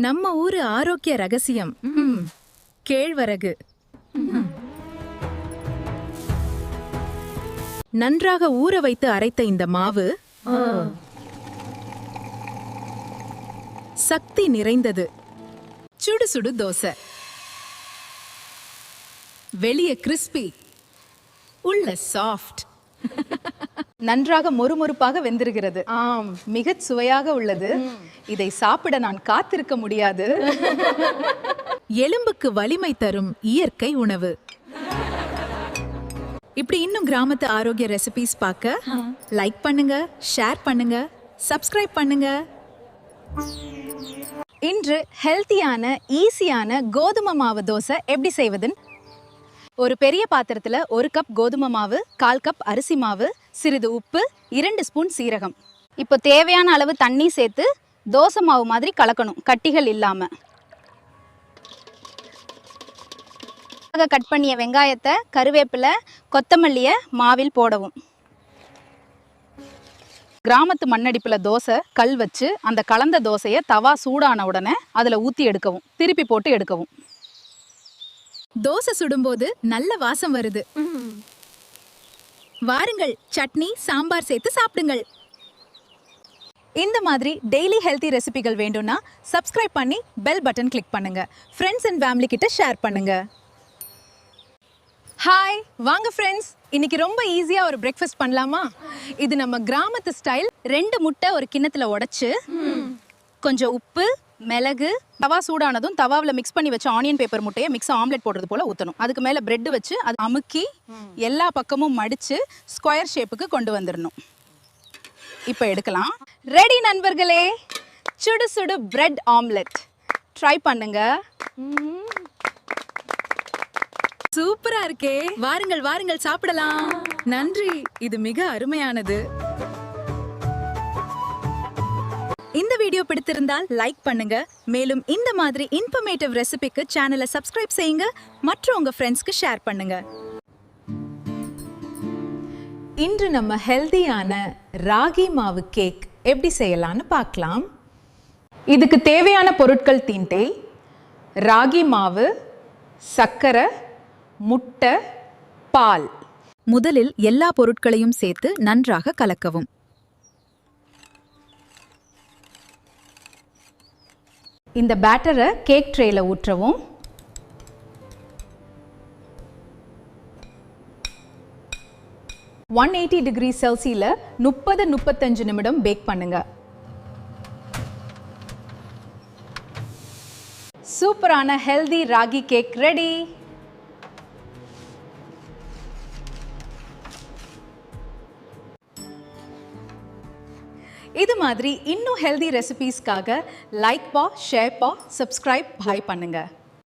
நம்ம ஊரு ஆரோக்கிய ரகசியம் கேழ்வரகு. நன்றாக ஊற வைத்து அரைத்த இந்த மாவு சக்தி நிறைந்தது. சுடு சுடு தோசை, வெளியே கிறிஸ்பி, உள்ள சாஃப்ட், நன்றாக மொறுமொறுப்பாக வெந்திருக்கிறது. ஆம், மிகச் சுவையாக உள்ளது. இதை சாப்பிட நான் காத்திருக்க முடியாது. எலும்புக்கு வலிமை தரும் இயற்கை உணவு. இப்படி இன்னும் கிராமத்து ஆரோக்கிய ரெசிபிஸ் பார்க்க லைக் பண்ணுங்க, ஷேர் பண்ணுங்க, சப்ஸ்கிரைப் பண்ணுங்க. இன்று ஹெல்த்தியான ஈஸியான கோதுமை மாவு தோசை எப்படி செய்வதுன்னு. ஒரு பெரிய பாத்திரத்துல 1 கப் கோதுமை மாவு, 1/4 கப் அரிசி மாவு, சிறிது உப்பு, 2 ஸ்பூன் சீரகம். இப்போ தேவையான அளவு தண்ணி சேர்த்து தோசை மாவு மாதிரி கலக்கணும், கட்டிகள் இல்லாம. கட் பண்ணிய வெங்காயத்தை, கருவேப்பிலை, கொத்தமல்லியை மாவில் போடவும். கிராமத்து மண்ணடிப்புல தோசை கல் வச்சு அந்த கலந்த தோசையை தவா சூடான உடனே அதுல ஊத்தி எடுக்கவும், திருப்பி போட்டு எடுக்கவும். தோசை சுடும்போது நல்ல வாசம் வருது. வாருங்கள், சட்னி சாம்பார் சேர்த்து சாப்பிடுங்கள். இந்த மாதிரி டெய்லி ஹெல்த்தி ரெசிபிகள் வேண்டும்னா சப்ஸ்கிரைப் பண்ணி பெல் பட்டன் கிளிக் பண்ணுங்க. ஃப்ரெண்ட்ஸ் அண்ட் ஃபேமிலி கிட்ட ஷேர் பண்ணுங்க. ஹாய், வாங்க ஃப்ரெண்ட்ஸ், இன்னைக்கு ரொம்ப ஈஸியா ஒரு பிரேக்ஃபாஸ்ட் பண்ணலாமா? இது நம்ம கிராமத்து ஸ்டைல். 2 முட்டை ஒரு கிண்ணத்துல உடைச்சு, கொஞ்சம் உப்பு, மிளகு, தவா சூடானதும் தவாவில் மிக்ஸ் பண்ணி வச்ச ஆனியன் பேப்பர் முட்டையை மிக்ஸ் ஆம்லெட் போடுறது போல ஊற்றணும். அதுக்கு மேலே பிரெட் வச்சு அது அமுக்கி எல்லா பக்கமும் மடித்து ஸ்கொயர் ஷேப்புக்கு கொண்டு வந்துடணும். இப்போ எடுக்கலாம். ரெடி நண்பர்களே, சுடு சுடு பிரெட் ஆம்லெட் ட்ரை பண்ணுங்க. சூப்பரா இருக்கே. வாருங்கள் வாருங்கள் சாப்பிடலாம். நன்றி, இது மிக அருமையானது. இந்த வீடியோ பிடித்திருந்தால் லைக் பண்ணுங்க. மேலும் இந்த மாதிரி இன்ஃபர்மேட்டிவ் ரெசிபிக்கு சேனலை சப்ஸ்கிரைப் செய்யுங்க. மற்றும் உங்க ஃப்ரெண்ட்ஸ்க்கு ஷேர் பண்ணுங்க. இன்று நம்ம ஹெல்தியான ராகி மாவு கேக் எப்படி செய்யலாம்னு பார்க்கலாம். இதுக்கு தேவையான பொருட்கள் தீண்டை, ராகி மாவு, சர்க்கரை, முட்டை, பால். முதலில் எல்லா பொருட்களையும் சேர்த்து நன்றாக கலக்கவும். இந்த பேட்டரை கேக் ட்ரேல ஊற்றவும். $180°C 30-35 நிமிடம் பேக் பண்ணுங்க. சூப்பரான ஹெல்தி ராகி கேக் ரெடி. இது மாதிரி இன்னும் ஹெல்தி ரெசிபீஸ்க்காக லைக் பா, ஷேர் பா, சப்ஸ்கிரைப், பாய் பண்ணுங்க.